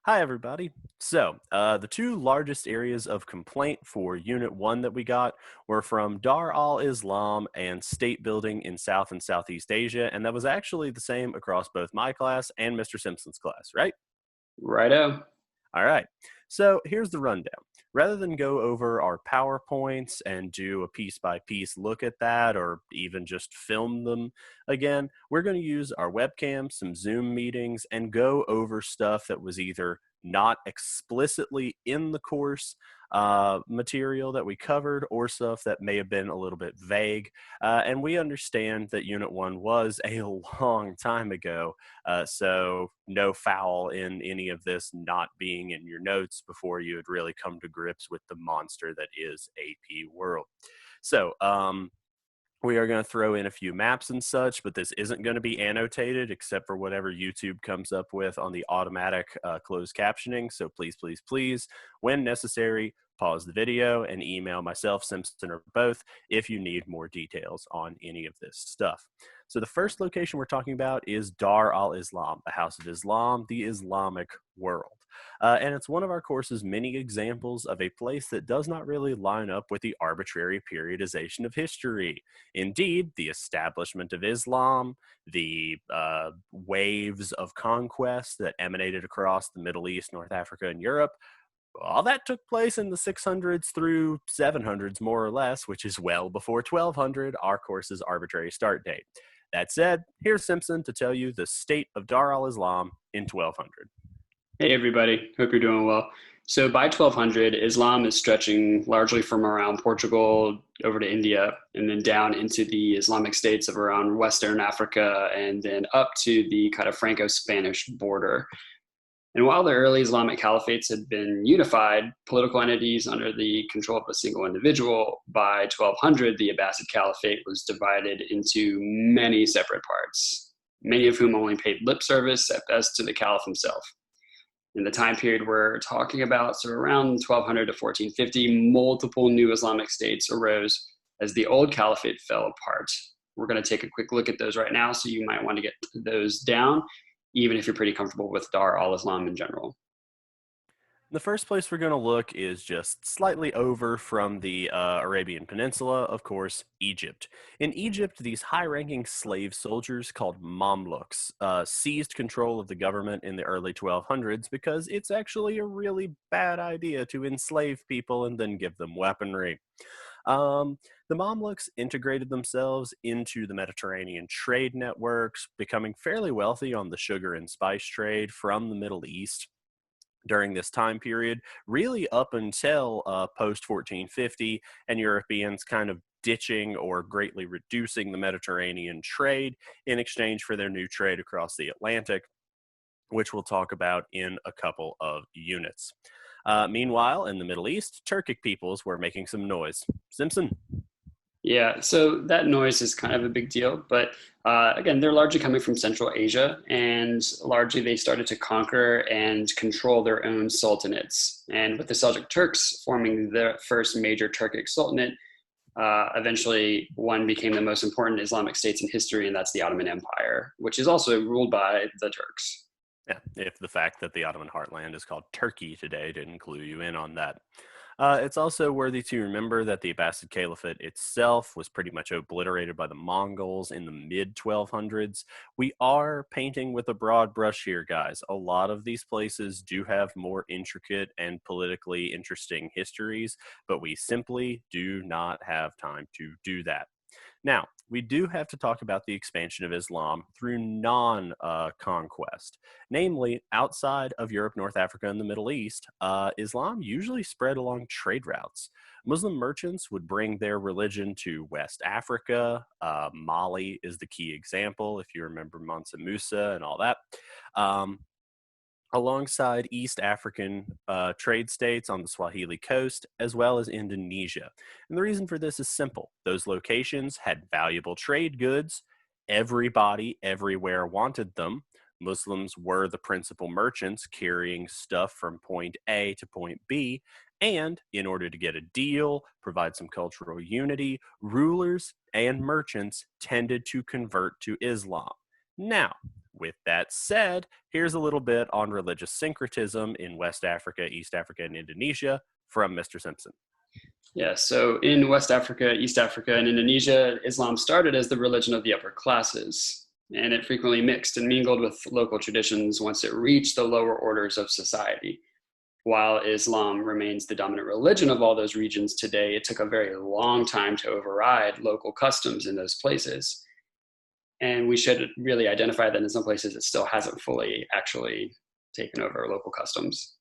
Hi, everybody. The two largest areas of complaint for Unit 1 that we got were from Dar al Islam and state building in South and Southeast Asia, and that was actually the same across both my class and Mr. Simpson's class, right? Righto. All right. So here's the rundown. Rather than go over our PowerPoints and do a piece by piece look at that or even just film them again, we're going to use our webcam, some Zoom meetings, and go over stuff that was either not explicitly in the course material that we covered or stuff that may have been a little bit vague. And we understand that Unit 1 was a long time ago, so no foul in any of this not being in your notes before you had really come to grips with the monster that is AP World. So, we are going to throw in a few maps and such, but this isn't going to be annotated except for whatever YouTube comes up with on the automatic closed captioning. So please, please, please, when necessary, pause the video and email myself, Simpson, or both if you need more details on any of this stuff. So the first location we're talking about is Dar al-Islam, the House of Islam, the Islamic world. And it's one of our course's many examples of a place that does not really line up with the arbitrary periodization of history. Indeed, the establishment of Islam, the waves of conquest that emanated across the Middle East, North Africa, and Europe, all that took place in the 600s through 700s, more or less, which is well before 1200, our course's arbitrary start date. That said, here's Simpson to tell you the state of Dar al-Islam in 1200. Hey, everybody. Hope you're doing well. So by 1200, Islam is stretching largely from around Portugal over to India and then down into the Islamic states of around Western Africa and then up to the kind of Franco-Spanish border. And while the early Islamic caliphates had been unified political entities under the control of a single individual, by 1200, the Abbasid Caliphate was divided into many separate parts, many of whom only paid lip service at best to the caliph himself. In the time period we're talking about, so around 1200 to 1450, multiple new Islamic states arose as the old caliphate fell apart. We're going to take a quick look at those right now, so you might want to get those down, even if you're pretty comfortable with Dar al-Islam in general. The first place we're going to look is just slightly over from the Arabian Peninsula, of course, Egypt. In Egypt, these high-ranking slave soldiers called Mamluks seized control of the government in the early 1200s because it's actually a really bad idea to enslave people and then give them weaponry. The Mamluks integrated themselves into the Mediterranean trade networks, becoming fairly wealthy on the sugar and spice trade from the Middle East during this time period, really up until post 1450, and Europeans kind of ditching or greatly reducing the Mediterranean trade in exchange for their new trade across the Atlantic, which we'll talk about in a couple of units. Meanwhile, in the Middle East, Turkic peoples were making some noise. Simpson? Yeah, so that noise is kind of a big deal, but again, they're largely coming from Central Asia, and largely they started to conquer and control their own sultanates. And with the Seljuk Turks forming the first major Turkic sultanate, eventually one became the most important Islamic states in history, and that's the Ottoman Empire, which is also ruled by the Turks. Yeah, if the fact that the Ottoman heartland is called Turkey today didn't clue you in on that. It's also worthy to remember that the Abbasid Caliphate itself was pretty much obliterated by the Mongols in the mid 1200s. We are painting with a broad brush here, guys. A lot of these places do have more intricate and politically interesting histories, but we simply do not have time to do that. Now, we do have to talk about the expansion of Islam through non-conquest. Namely, outside of Europe, North Africa, and the Middle East, Islam usually spread along trade routes. Muslim merchants would bring their religion to West Africa. Mali is the key example, if you remember Mansa Musa and all that. Alongside East African trade states on the Swahili coast, as well as Indonesia. And the reason for this is simple. Those locations had valuable trade goods. Everybody everywhere wanted them. Muslims were the principal merchants carrying stuff from point A to point B. And in order to get a deal, provide some cultural unity, rulers and merchants tended to convert to Islam. Now, With that said, here's a little bit on religious syncretism in West Africa, East Africa, and Indonesia from Mr. Simpson. Yeah, so in West Africa, East Africa, and Indonesia, Islam started as the religion of the upper classes, and it frequently mixed and mingled with local traditions once it reached the lower orders of society. While Islam remains the dominant religion of all those regions today, it took a very long time to override local customs in those places. And we should really identify that in some places it still hasn't fully actually taken over local customs.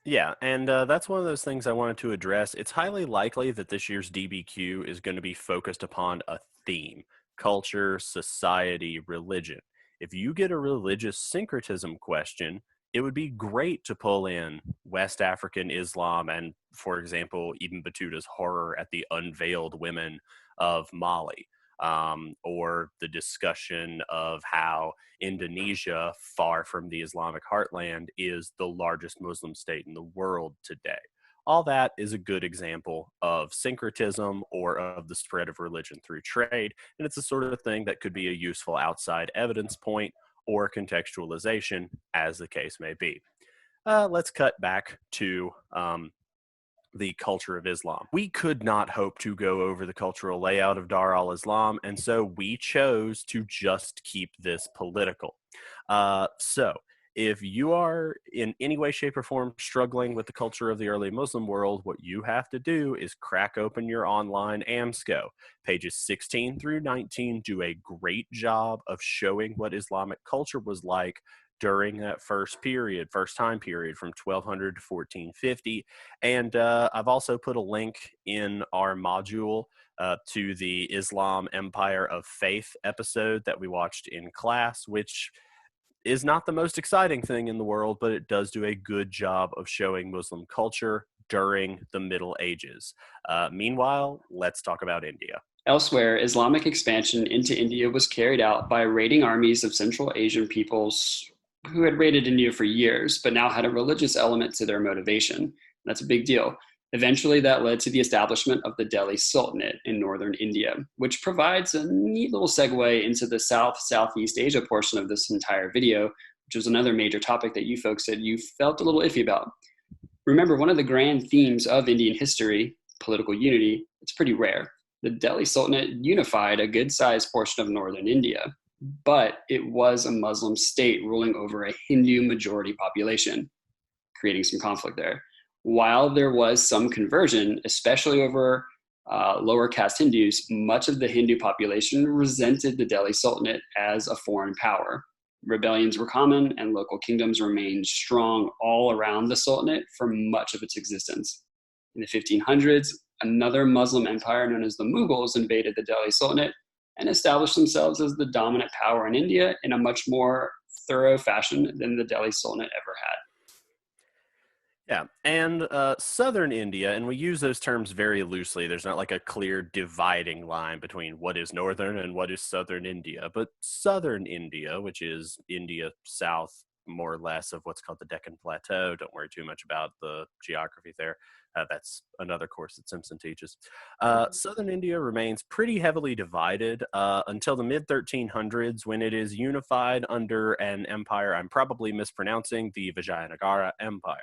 Yeah, and that's one of those things I wanted to address. It's highly likely that this year's DBQ is going to be focused upon a theme: culture, society, religion. If you get a religious syncretism question, it would be great to pull in West African Islam and, for example, Ibn Battuta's horror at the unveiled women of Mali, or the discussion of how Indonesia, far from the Islamic heartland, is the largest Muslim state in the world today. All that is a good example of syncretism or of the spread of religion through trade, and it's the sort of thing that could be a useful outside evidence point or contextualization, as the case may be. Let's cut back to the culture of Islam. We could not hope to go over the cultural layout of Dar al Islam, and so we chose to just keep this political. So, if you are in any way, shape, or form struggling with the culture of the early Muslim world, what you have to do is crack open your online AMSCO. Pages 16 through 19 do a great job of showing what Islamic culture was like during that first time period from 1200 to 1450. And I've also put a link in our module to the Islam Empire of Faith episode that we watched in class, which is not the most exciting thing in the world, but it does do a good job of showing Muslim culture during the Middle Ages. Meanwhile, let's talk about India. Elsewhere, Islamic expansion into India was carried out by raiding armies of Central Asian peoples who had raided India for years, but now had a religious element to their motivation. That's a big deal. Eventually, that led to the establishment of the Delhi Sultanate in northern India, which provides a neat little segue into the Southeast Asia portion of this entire video, which was another major topic that you folks said you felt a little iffy about. Remember, one of the grand themes of Indian history, political unity, it's pretty rare. The Delhi Sultanate unified a good-sized portion of northern India, but it was a Muslim state ruling over a Hindu majority population, creating some conflict there. While there was some conversion, especially over lower caste Hindus, much of the Hindu population resented the Delhi Sultanate as a foreign power. Rebellions were common, and local kingdoms remained strong all around the Sultanate for much of its existence. In the 1500s, another Muslim empire known as the Mughals invaded the Delhi Sultanate and established themselves as the dominant power in India in a much more thorough fashion than the Delhi Sultanate ever had. Yeah, and southern India, and we use those terms very loosely. There's not like a clear dividing line between what is northern and what is southern India. But southern India, which is India south, more or less, of what's called the Deccan Plateau. Don't worry too much about the geography there. That's another course that Simpson teaches. Southern India remains pretty heavily divided until the mid 1300s, when it is unified under an empire I'm probably mispronouncing, the Vijayanagara Empire.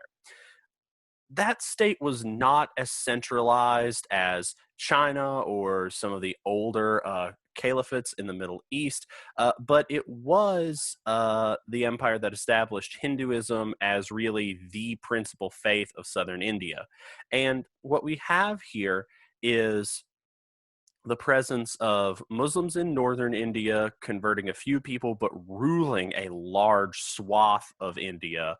That state was not as centralized as China or some of the older caliphates in the Middle East, but it was the empire that established Hinduism as really the principal faith of southern India. And what we have here is the presence of Muslims in northern India converting a few people, but ruling a large swath of India,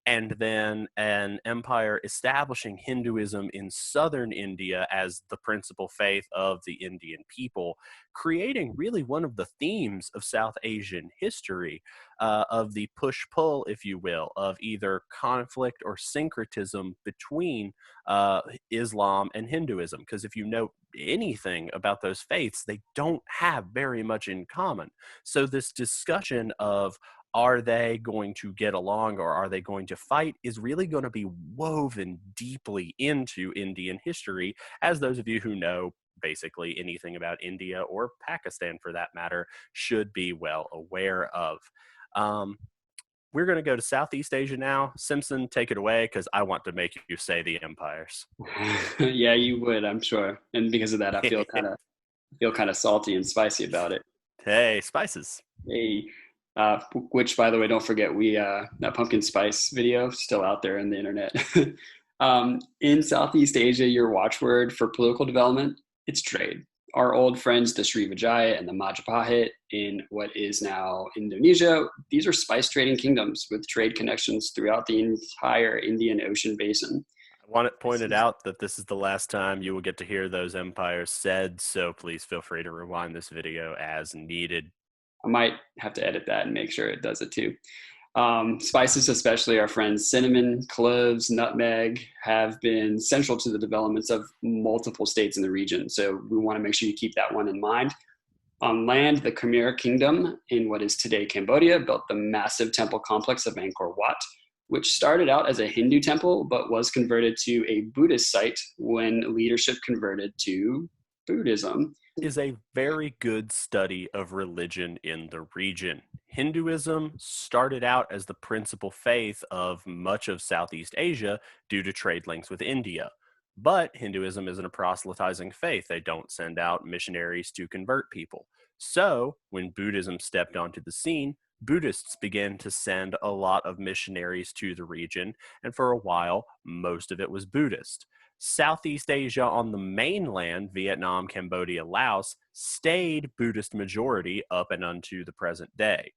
and then an empire establishing Hinduism in southern India as the principal faith of the Indian people, creating really one of the themes of South Asian history, of the push-pull, if you will, of either conflict or syncretism between Islam and Hinduism. Because if you know anything about those faiths, they don't have very much in common. So this discussion of, are they going to get along or are they going to fight, is really going to be woven deeply into Indian history, as those of you who know basically anything about India or Pakistan for that matter should be well aware of. Um, we're going to go to Southeast Asia now. Simpson, take it away because I want to make you say the empires. Yeah, you would, I'm sure. And because of that, I feel kind of salty and spicy about it. Hey, spices. Hey, which by the way, don't forget we that pumpkin spice video still out there in the internet. In Southeast Asia, your watchword for political development, it's trade. Our old friends, the Srivijaya and the Majapahit in what is now Indonesia, these are spice trading kingdoms with trade connections throughout the entire Indian Ocean basin. I want it This pointed is out that this is the last time you will get to hear those empires said, so please feel free to rewind this video as needed. I might have to edit that and make sure it does it too. Spices, especially our friends cinnamon, cloves, nutmeg, have been central to the developments of multiple states in the region. So we want to make sure you keep that one in mind. On land, the Khmer Kingdom in what is today Cambodia built the massive temple complex of Angkor Wat, which started out as a Hindu temple but was converted to a Buddhist site when leadership converted to Buddhism. Is a very good study of religion in the region. Hinduism started out as the principal faith of much of Southeast Asia due to trade links with India. But Hinduism isn't a proselytizing faith. They don't send out missionaries to convert people. So, when Buddhism stepped onto the scene, Buddhists began to send a lot of missionaries to the region, and for a while, most of it was Buddhist. Southeast Asia on the mainland, Vietnam, Cambodia, Laos, stayed Buddhist majority up and unto the present day.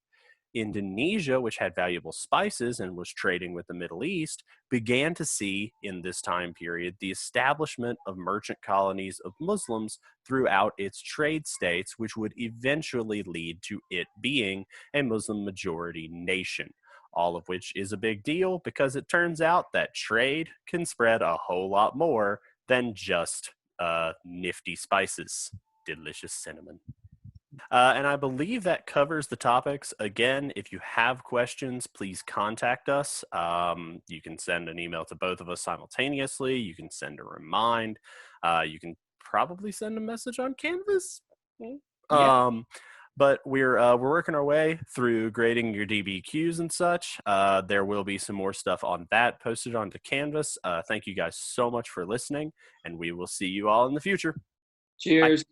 Indonesia, which had valuable spices and was trading with the Middle East, began to see in this time period the establishment of merchant colonies of Muslims throughout its trade states, which would eventually lead to it being a Muslim majority nation. All of which is a big deal because it turns out that trade can spread a whole lot more than just nifty spices. Delicious cinnamon. And I believe that covers the topics. Again, if you have questions, please contact us. You can send an email to both of us simultaneously. You can send a remind. You can probably send a message on Canvas. Yeah. Um, but we're working our way through grading your DBQs and such. There will be some more stuff on that posted onto Canvas. Thank you guys so much for listening, and we will see you all in the future. Bye. Cheers.